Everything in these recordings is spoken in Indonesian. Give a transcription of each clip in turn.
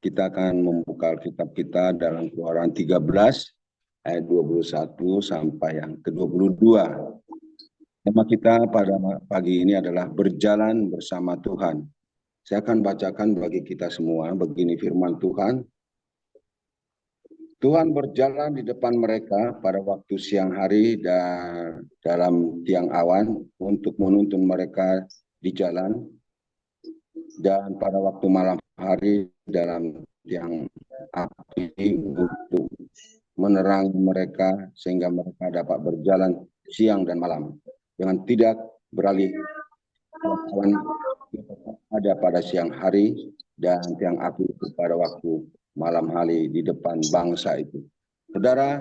Kita akan membuka Alkitab kita dalam Keluaran 13 ayat 21 sampai yang ke-22. Tema kita pada pagi ini adalah berjalan bersama Tuhan. Saya akan bacakan bagi kita semua, begini firman Tuhan. Tuhan berjalan di depan mereka pada waktu siang hari dan dalam tiang awan untuk menuntun mereka di jalan, dan pada waktu malam hari dalam tiang api untuk menerangi mereka sehingga mereka dapat berjalan siang dan malam dengan tidak beralih. Tuhan ada pada siang hari dan tiang api itu pada waktu malam hari di depan bangsa itu. Saudara,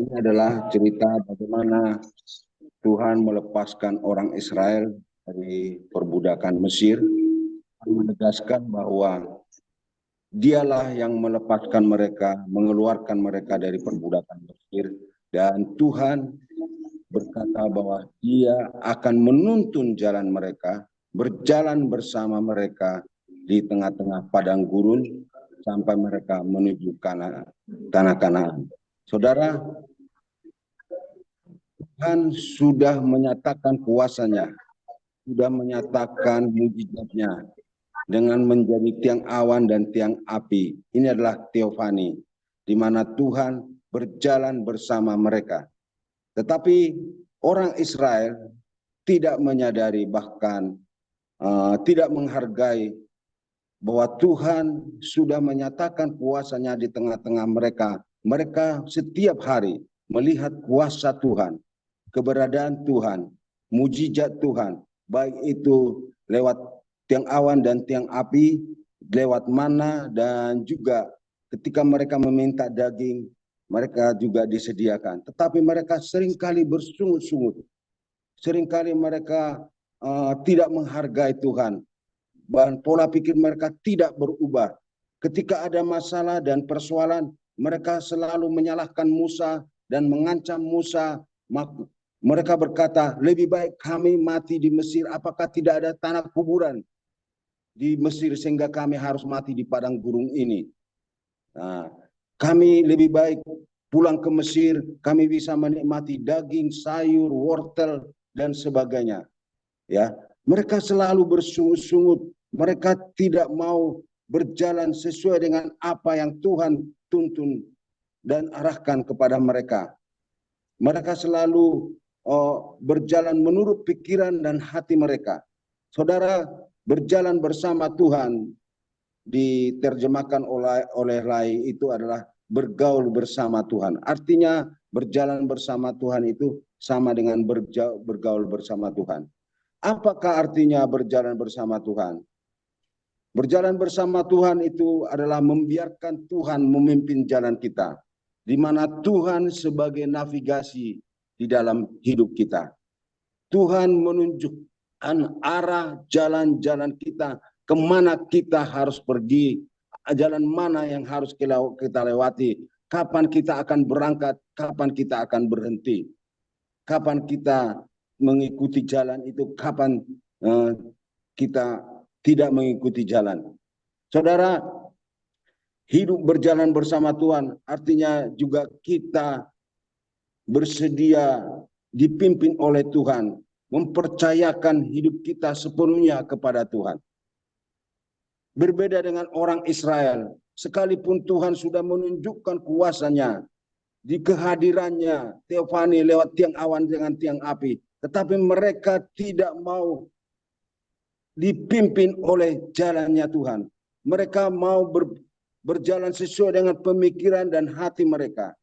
ini adalah cerita bagaimana Tuhan melepaskan orang Israel dari perbudakan Mesir, menegaskan bahwa Dialah yang melepaskan mereka, mengeluarkan mereka dari perbudakan Mesir, dan Tuhan berkata bahwa Dia akan menuntun jalan mereka, berjalan bersama mereka di tengah-tengah padang gurun sampai mereka menuju tanah Kanaan. Saudara, Tuhan sudah menyatakan kuasanya, sudah menyatakan mujizatnya dengan menjadi tiang awan dan tiang api. Ini adalah teofani, di mana Tuhan berjalan bersama mereka. Tetapi orang Israel tidak menyadari, bahkan tidak menghargai bahwa Tuhan sudah menyatakan kuasanya di tengah-tengah mereka. Mereka setiap hari melihat kuasa Tuhan, keberadaan Tuhan, mujizat Tuhan, baik itu lewat tiang awan dan tiang api, lewat mana, dan juga ketika mereka meminta daging, mereka juga disediakan. Tetapi mereka seringkali bersungut-sungut, seringkali mereka tidak menghargai Tuhan, dan pola pikir mereka tidak berubah. Ketika ada masalah dan persoalan, mereka selalu menyalahkan Musa dan mengancam Musa. Mereka berkata, lebih baik kami mati di Mesir, apakah tidak ada tanah kuburan di Mesir sehingga kami harus mati di padang gurun ini. Nah, kami lebih baik pulang ke Mesir, kami bisa menikmati daging, sayur, wortel, dan sebagainya. Ya, mereka selalu bersungut-sungut, mereka tidak mau berjalan sesuai dengan apa yang Tuhan tuntun dan arahkan kepada mereka. Mereka selalu berjalan menurut pikiran dan hati mereka. Saudara, berjalan bersama Tuhan diterjemahkan oleh Rai itu adalah bergaul bersama Tuhan. Artinya berjalan bersama Tuhan itu sama dengan bergaul bersama Tuhan. Apakah artinya berjalan bersama Tuhan? Berjalan bersama Tuhan itu adalah membiarkan Tuhan memimpin jalan kita, di mana Tuhan sebagai navigasi di dalam hidup kita. Tuhan menunjukkan arah jalan-jalan kita, kemana kita harus pergi, jalan mana yang harus kita lewati, kapan kita akan berangkat, kapan kita akan berhenti, kapan kita mengikuti jalan itu, kapan kita tidak mengikuti jalan. Saudara, hidup berjalan bersama Tuhan artinya juga kita bersedia dipimpin oleh Tuhan, mempercayakan hidup kita sepenuhnya kepada Tuhan. Berbeda dengan orang Israel, sekalipun Tuhan sudah menunjukkan kuasanya, di kehadirannya, teofani lewat tiang awan dengan tiang api, tetapi mereka tidak mau dipimpin oleh jalannya Tuhan. Mereka mau berjalan sesuai dengan pemikiran dan hati mereka.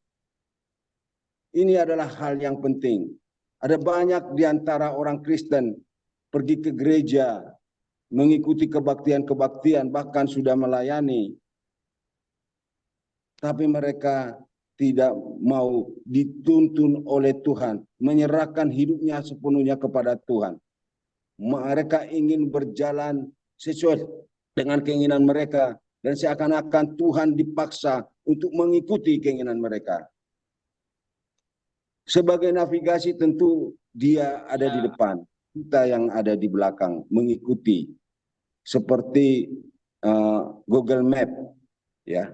Ini adalah hal yang penting. Ada banyak di antara orang Kristen pergi ke gereja, mengikuti kebaktian-kebaktian, bahkan sudah melayani. Tapi mereka tidak mau dituntun oleh Tuhan, menyerahkan hidupnya sepenuhnya kepada Tuhan. Mereka ingin berjalan sesuai dengan keinginan mereka, dan seakan-akan Tuhan dipaksa untuk mengikuti keinginan mereka. Sebagai navigasi tentu dia ada di depan, kita yang ada di belakang mengikuti. Seperti Google Map, Ya,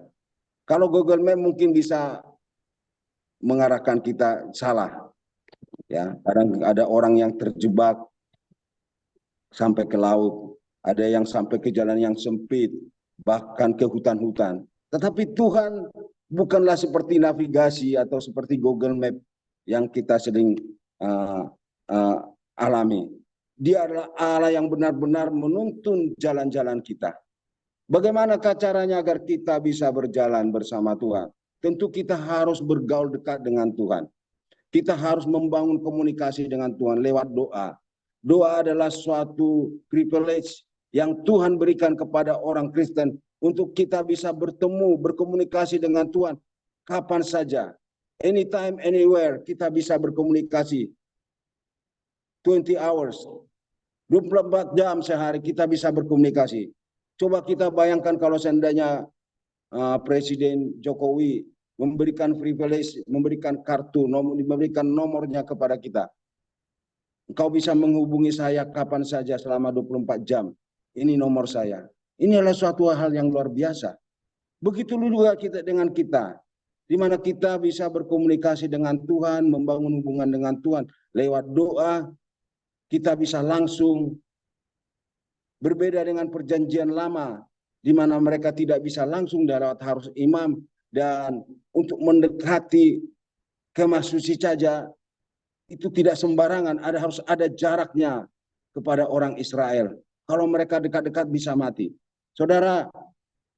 kalau Google Map mungkin bisa mengarahkan kita salah. Ya, kadang ada orang yang terjebak sampai ke laut, ada yang sampai ke jalan yang sempit, bahkan ke hutan-hutan. Tetapi Tuhan bukanlah seperti navigasi atau seperti Google Map yang kita sering uh, uh, alami. Dia adalah Allah yang benar-benar menuntun jalan-jalan kita. Bagaimanakah caranya agar kita bisa berjalan bersama Tuhan? Tentu kita harus bergaul dekat dengan Tuhan. Kita harus membangun komunikasi dengan Tuhan lewat doa. Doa adalah suatu privilege yang Tuhan berikan kepada orang Kristen untuk kita bisa bertemu, berkomunikasi dengan Tuhan kapan saja. Anytime, anywhere, kita bisa berkomunikasi. 20 hours, 24 jam sehari kita bisa berkomunikasi. Coba kita bayangkan kalau seandainya Presiden Jokowi memberikan privilege, memberikan kartu, memberikan nomornya kepada kita. Engkau bisa menghubungi saya kapan saja selama 24 jam. Ini nomor saya. Ini adalah suatu hal yang luar biasa. Begitu juga kita dengan kita, di mana kita bisa berkomunikasi dengan Tuhan, membangun hubungan dengan Tuhan lewat doa. Kita bisa langsung, berbeda dengan perjanjian lama, di mana mereka tidak bisa langsung lewat harus imam, dan untuk mendekati kemah suci saja itu tidak sembarangan, harus ada jaraknya kepada orang Israel. Kalau mereka dekat-dekat bisa mati. Saudara,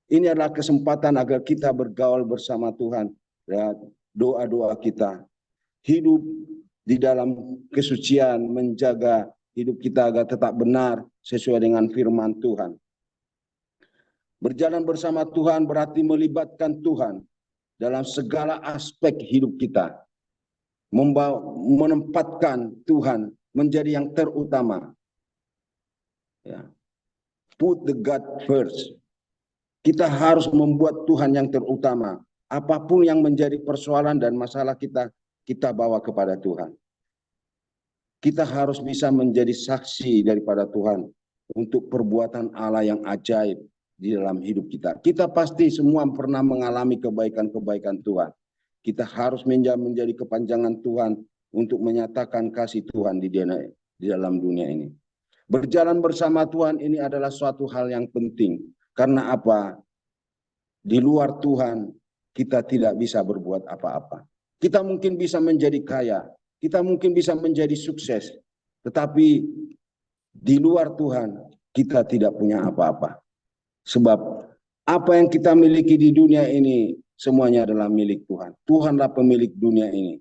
ini adalah kesempatan agar kita bergaul bersama Tuhan. Ya, doa-doa kita, hidup di dalam kesucian, menjaga hidup kita agar tetap benar sesuai dengan firman Tuhan. Berjalan bersama Tuhan berarti melibatkan Tuhan dalam segala aspek hidup kita. Menempatkan Tuhan menjadi yang terutama. Ya. Put the God first. Kita harus membuat Tuhan yang terutama. Apapun yang menjadi persoalan dan masalah kita, kita bawa kepada Tuhan. Kita harus bisa menjadi saksi daripada Tuhan untuk perbuatan Allah yang ajaib di dalam hidup kita. Kita pasti semua pernah mengalami kebaikan-kebaikan Tuhan. Kita harus menjadi kepanjangan Tuhan untuk menyatakan kasih Tuhan di dalam dunia ini. Berjalan bersama Tuhan ini adalah suatu hal yang penting. Karena apa? Di luar Tuhan, kita tidak bisa berbuat apa-apa. Kita mungkin bisa menjadi kaya, kita mungkin bisa menjadi sukses, tetapi di luar Tuhan, kita tidak punya apa-apa. Sebab apa yang kita miliki di dunia ini, semuanya adalah milik Tuhan. Tuhanlah pemilik dunia ini.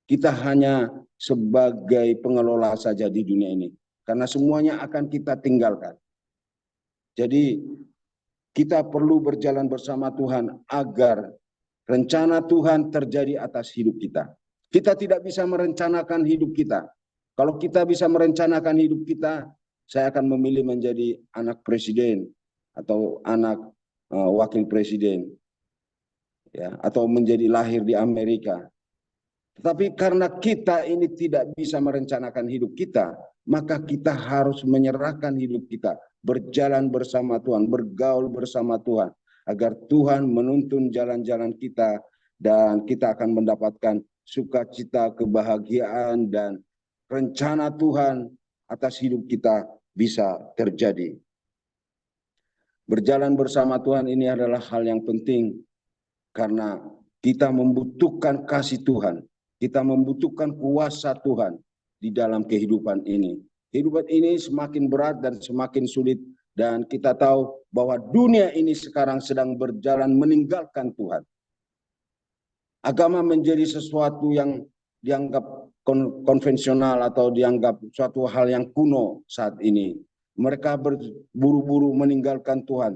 Kita hanya sebagai pengelola saja di dunia ini. Karena semuanya akan kita tinggalkan. Jadi kita perlu berjalan bersama Tuhan agar rencana Tuhan terjadi atas hidup kita. Kita tidak bisa merencanakan hidup kita. Kalau kita bisa merencanakan hidup kita, saya akan memilih menjadi anak presiden atau anak wakil presiden, ya, atau menjadi lahir di Amerika. Tetapi karena kita ini tidak bisa merencanakan hidup kita, maka kita harus menyerahkan hidup kita, berjalan bersama Tuhan, bergaul bersama Tuhan, agar Tuhan menuntun jalan-jalan kita, dan kita akan mendapatkan sukacita, kebahagiaan, dan rencana Tuhan atas hidup kita bisa terjadi. Berjalan bersama Tuhan ini adalah hal yang penting, karena kita membutuhkan kasih Tuhan. Kita membutuhkan kuasa Tuhan di dalam kehidupan ini. Kehidupan ini semakin berat dan semakin sulit. Dan kita tahu bahwa dunia ini sekarang sedang berjalan meninggalkan Tuhan. Agama menjadi sesuatu yang dianggap konvensional atau dianggap suatu hal yang kuno saat ini. Mereka berburu-buru meninggalkan Tuhan.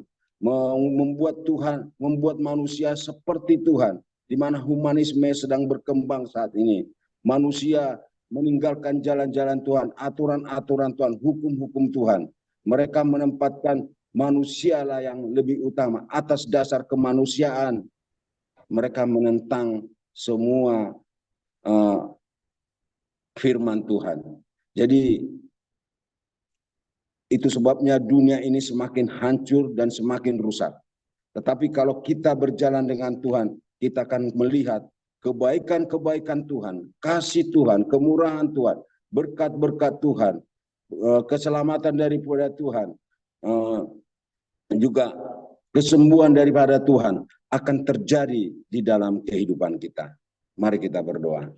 Membuat manusia seperti Tuhan. Di mana humanisme sedang berkembang saat ini. Manusia meninggalkan jalan-jalan Tuhan, aturan-aturan Tuhan, hukum-hukum Tuhan. Mereka menempatkan manusialah yang lebih utama atas dasar kemanusiaan. Mereka menentang semua firman Tuhan. Jadi itu sebabnya dunia ini semakin hancur dan semakin rusak. Tetapi kalau kita berjalan dengan Tuhan, kita akan melihat kebaikan-kebaikan Tuhan, kasih Tuhan, kemurahan Tuhan, berkat-berkat Tuhan, keselamatan daripada Tuhan, juga kesembuhan daripada Tuhan akan terjadi di dalam kehidupan kita. Mari kita berdoa.